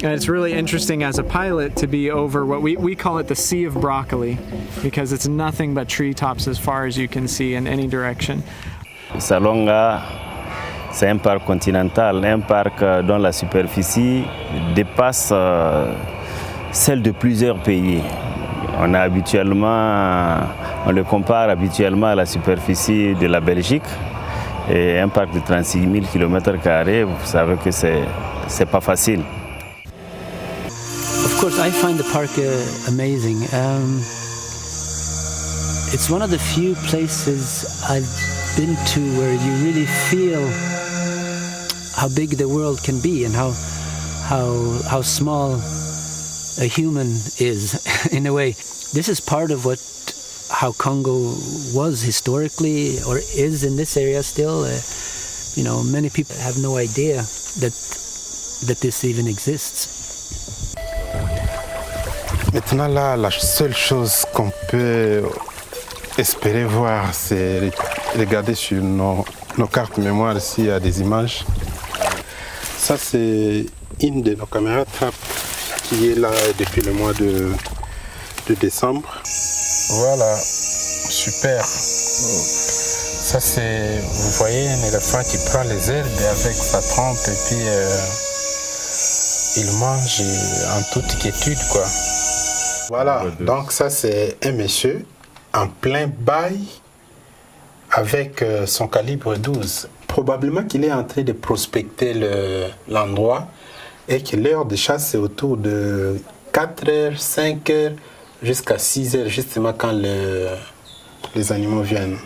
And it's really interesting as a pilot to be over what we call it the Sea of Broccoli, because it's nothing but treetops as far as you can see in any direction. Salonga, c'est un parc continental, un parc dont la superficie dépasse celle de plusieurs pays. On le compare habituellement à la superficie de la Belgique. Et un parc de 36 000 km², vous savez que c'est pas facile. Of course, I find the park amazing. It's one of the few places I've been to where you really feel how big the world can be and how small a human is in a way. This is part of how Congo was historically or is in this area still. Many people have no idea that this even exists. Maintenant là, la seule chose qu'on peut espérer voir, c'est regarder sur nos cartes mémoire ici, il y a des images. Ça c'est une de nos caméras trappe qui est là depuis le mois de décembre. Voilà, super. Ça c'est, vous voyez, un éléphant qui prend les herbes avec sa trompe et puis il mange en toute quiétude quoi. Voilà, donc ça c'est un monsieur en plein bail avec son calibre 12. Probablement qu'il est en train de prospecter l'endroit et que l'heure de chasse c'est autour de 4h, 5h jusqu'à 6h justement quand les animaux viennent.